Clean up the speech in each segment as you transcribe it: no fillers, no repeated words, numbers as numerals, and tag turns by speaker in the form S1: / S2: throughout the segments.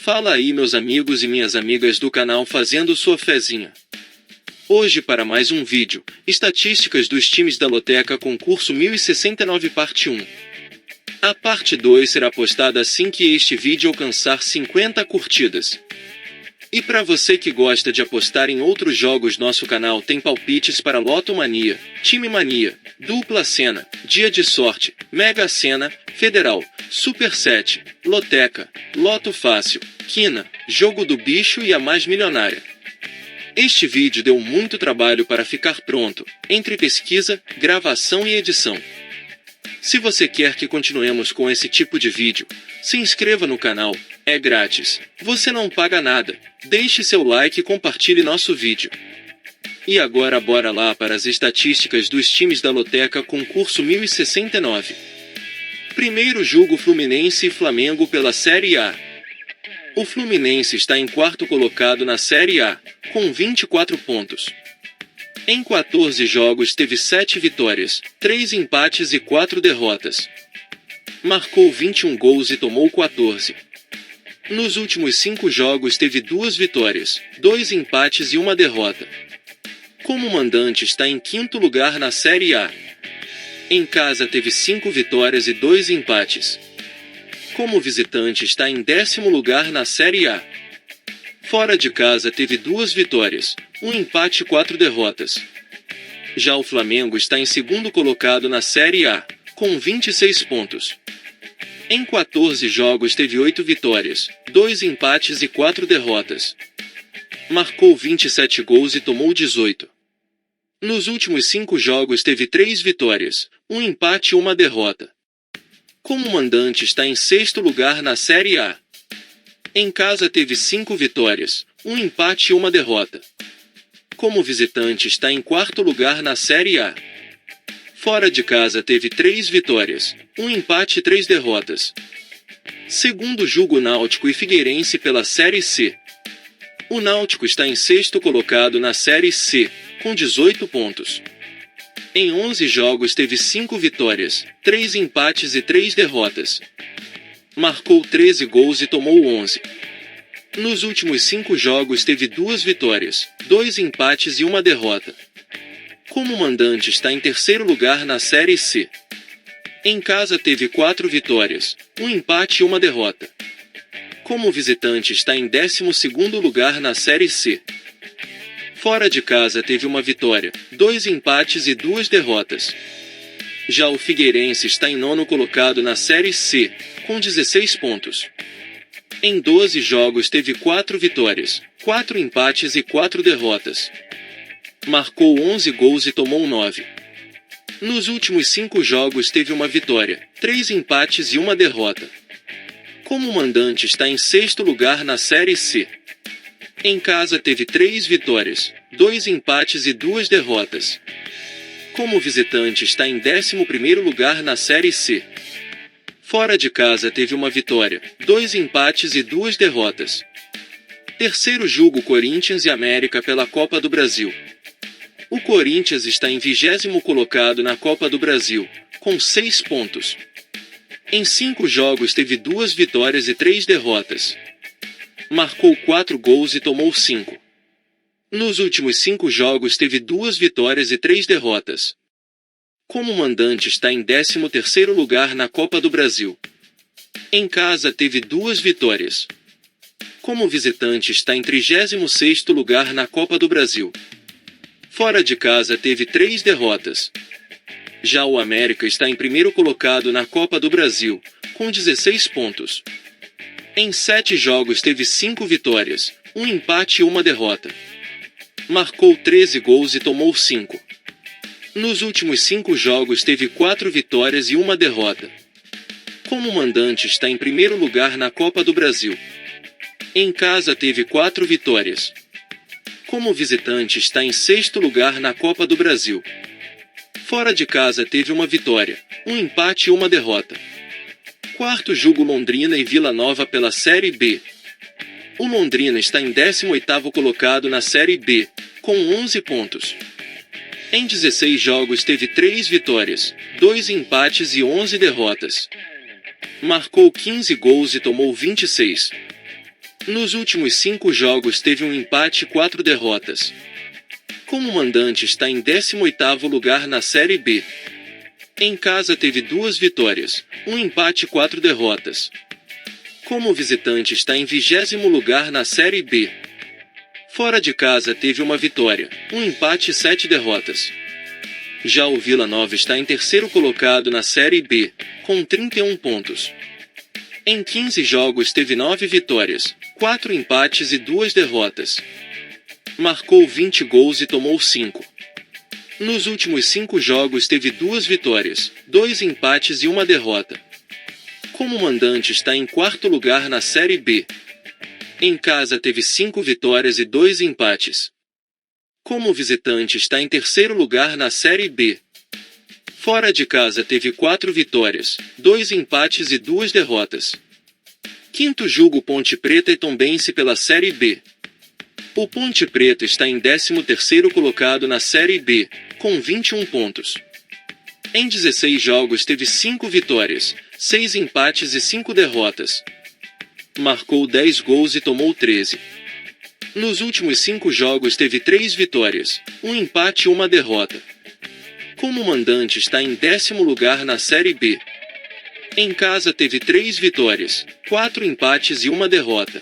S1: Fala aí, meus amigos e minhas amigas do canal Fazendo Sua Fezinha. Hoje para mais um vídeo, estatísticas dos times da Loteca Concurso 1069 parte 1. A parte 2 será postada assim que este vídeo alcançar 50 curtidas. E para você que gosta de apostar em outros jogos, nosso canal tem palpites para Loto Mania, Time Mania, Dupla Sena, Dia de Sorte, Mega Sena, Federal, Super 7, Loteca, Loto Fácil, Quina, Jogo do Bicho e a Mais Milionária. Este vídeo deu muito trabalho para ficar pronto, entre pesquisa, gravação e edição. Se você quer que continuemos com esse tipo de vídeo, se inscreva no canal, é grátis, você não paga nada, deixe seu like e compartilhe nosso vídeo. E agora bora lá para as estatísticas dos times da Loteca Concurso 1069. Primeiro jogo, Fluminense e Flamengo pela Série A. O Fluminense está em quarto colocado na Série A, com 24 pontos. Em 14 jogos teve 7 vitórias, 3 empates e 4 derrotas. Marcou 21 gols e tomou 14. Nos últimos 5 jogos teve 2 vitórias, 2 empates e 1 derrota. Como mandante está em quinto lugar na Série A. Em casa teve 5 vitórias e 2 empates. Como visitante está em décimo lugar na Série A. Fora de casa teve 2 vitórias, 1 empate e 4 derrotas. Já o Flamengo está em segundo colocado na Série A, com 26 pontos. Em 14 jogos teve 8 vitórias, 2 empates e 4 derrotas. Marcou 27 gols e tomou 18. Nos últimos 5 jogos teve 3 vitórias, 1 empate e 1 derrota. Como mandante está em sexto lugar na Série A. Em casa teve 5 vitórias, 1 empate e 1 derrota. Como visitante está em quarto lugar na Série A. Fora de casa teve 3 vitórias, 1 empate e 3 derrotas. Segundo jogo, Náutico e Figueirense pela Série C. O Náutico está em sexto colocado na Série C, com 18 pontos. Em 11 jogos teve 5 vitórias, 3 empates e 3 derrotas. Marcou 13 gols e tomou 11. Nos últimos 5 jogos teve 2 vitórias, 2 empates e 1 derrota. Como mandante está em terceiro lugar na Série C. Em casa teve 4 vitórias, 1 empate e 1 derrota. Como visitante está em 12º lugar na Série C. Fora de casa teve 1 vitória, 2 empates e 2 derrotas. Já o Figueirense está em nono colocado na Série C, com 16 pontos. Em 12 jogos teve 4 vitórias, 4 empates e 4 derrotas. Marcou 11 gols e tomou 9. Nos últimos 5 jogos teve 1 vitória, 3 empates e 1 derrota. Como mandante está em sexto lugar na Série C. Em casa teve 3 vitórias, 2 empates e 2 derrotas. Como visitante está em 11º lugar na Série C. Fora de casa teve 1 vitória, 2 empates e 2 derrotas. Terceiro jogo, Corinthians e América pela Copa do Brasil. O Corinthians está em 20º colocado na Copa do Brasil, com 6 pontos. Em 5 jogos teve 2 vitórias e 3 derrotas. Marcou 4 gols e tomou 5. Nos últimos 5 jogos teve 2 vitórias e 3 derrotas. Como mandante está em 13º lugar na Copa do Brasil. Em casa teve 2 vitórias. Como visitante está em 36º lugar na Copa do Brasil. Fora de casa teve 3 derrotas. Já o América está em primeiro colocado na Copa do Brasil, com 16 pontos. Em 7 jogos teve 5 vitórias, 1 empate e 1 derrota. Marcou 13 gols e tomou 5. Nos últimos 5 jogos teve 4 vitórias e 1 derrota. Como mandante está em primeiro lugar na Copa do Brasil. Em casa teve 4 vitórias. Como visitante está em sexto lugar na Copa do Brasil. Fora de casa teve 1 vitória, 1 empate e 1 derrota. Quarto jogo, Londrina e Vila Nova pela Série B. O Londrina está em 18º colocado na Série B, com 11 pontos. Em 16 jogos teve 3 vitórias, 2 empates e 11 derrotas. Marcou 15 gols e tomou 26. Nos últimos 5 jogos teve um empate e 4 derrotas. Como mandante está em 18º lugar na Série B. Em casa teve 2 vitórias, um empate e 4 derrotas. Como visitante está em 20º lugar na Série B. Fora de casa teve uma vitória, um empate e 7 derrotas. Já o Vila Nova está em 3º colocado na Série B, com 31 pontos. Em 15 jogos teve 9 vitórias, 4 empates e 2 derrotas. Marcou 20 gols e tomou 5. Nos últimos 5 jogos teve 2 vitórias, 2 empates e 1 derrota. Como mandante está em 4º lugar na Série B. Em casa teve 5 vitórias e 2 empates. Como visitante está em 3º lugar na Série B. Fora de casa teve 4 vitórias, 2 empates e 2 derrotas. Quinto jogo Ponte Preta e Tombense pela Série B. O Ponte Preta está em 13º colocado na Série B, com 21 pontos. Em 16 jogos teve 5 vitórias, 6 empates e 5 derrotas. Marcou 10 gols e tomou 13. Nos últimos 5 jogos teve 3 vitórias, um empate e 1 derrota. Como mandante está em 10º lugar na Série B. Em casa teve 3 vitórias, 4 empates e 1 derrota.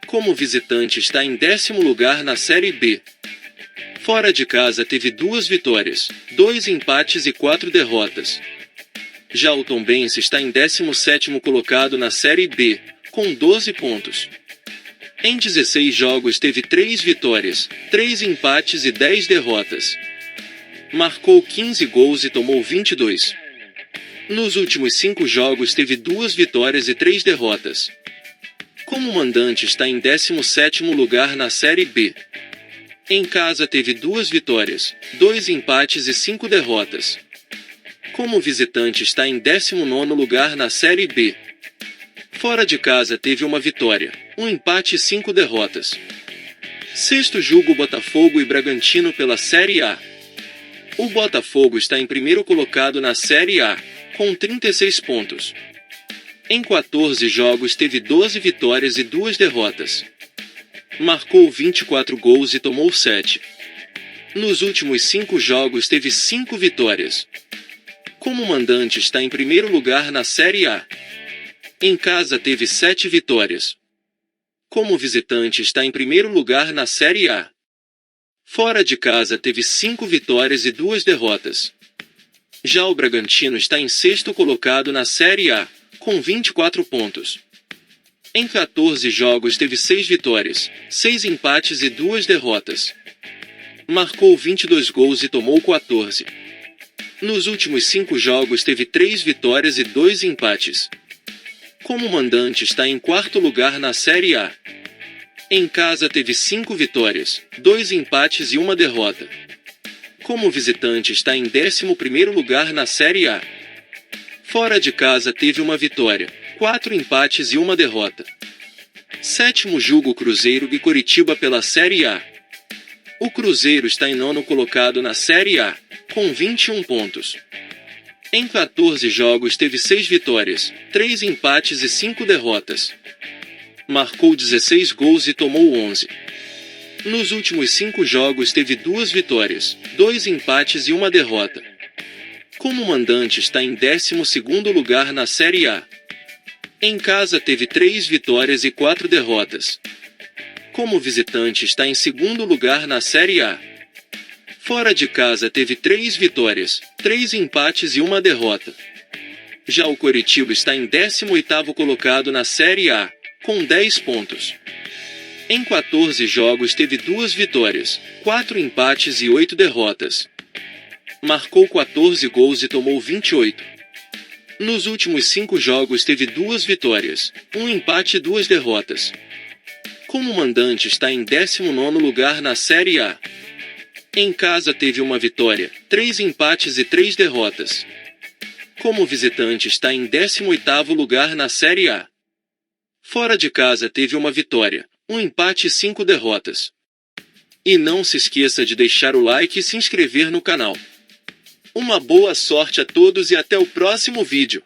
S1: Como visitante está em 10º lugar na Série B. Fora de casa teve 2 vitórias, 2 empates e 4 derrotas. Já o Tombense está em 17º colocado na Série B, com 12 pontos. Em 16 jogos teve 3 vitórias, 3 empates e 10 derrotas. Marcou 15 gols e tomou 22. Nos últimos 5 jogos teve 2 vitórias e 3 derrotas. Como mandante está em 17º lugar na Série B. Em casa teve 2 vitórias, 2 empates e 5 derrotas. Como visitante está em 19º lugar na Série B. Fora de casa teve uma vitória, um empate e 5 derrotas. Sexto jogo Botafogo e Bragantino pela Série A. O Botafogo está em 1º colocado na Série A, com 36 pontos. Em 14 jogos teve 12 vitórias e 2 derrotas. Marcou 24 gols e tomou 7. Nos últimos 5 jogos teve 5 vitórias. Como mandante está em 1º lugar na Série A. Em casa teve 7 vitórias. Como visitante está em 1º lugar na Série A. Fora de casa teve 5 vitórias e 2 derrotas. Já o Bragantino está em 6º colocado na Série A, com 24 pontos. Em 14 jogos teve 6 vitórias, 6 empates e 2 derrotas. Marcou 22 gols e tomou 14. Nos últimos 5 jogos teve 3 vitórias e 2 empates. Como mandante está em 4º lugar na Série A. Em casa teve 5 vitórias, 2 empates e 1 derrota. Como visitante está em 11º lugar na Série A. Fora de casa teve uma vitória, 4 empates e 1 derrota. Sétimo jogo Cruzeiro e Coritiba pela Série A. O Cruzeiro está em 9º colocado na Série A, com 21 pontos. Em 14 jogos teve 6 vitórias, 3 empates e 5 derrotas. Marcou 16 gols e tomou 11. Nos últimos 5 jogos teve 2 vitórias, 2 empates e 1 derrota. Como mandante está em 12º lugar na Série A. Em casa teve 3 vitórias e 4 derrotas. Como visitante está em 2º lugar na Série A. Fora de casa teve 3 vitórias, 3 empates e 1 derrota. Já o Coritiba está em 18º colocado na Série A, com 10 pontos. Em 14 jogos teve 2 vitórias, 4 empates e 8 derrotas. Marcou 14 gols e tomou 28. Nos últimos 5 jogos teve 2 vitórias, 1 empate e 2 derrotas. Como mandante está em 19º lugar na Série A. Em casa teve uma vitória, 3 empates e 3 derrotas. Como visitante está em 18º lugar na Série A. Fora de casa teve uma vitória, 1 empate e 5 derrotas. E não se esqueça de deixar o like e se inscrever no canal. Uma boa sorte a todos e até o próximo vídeo.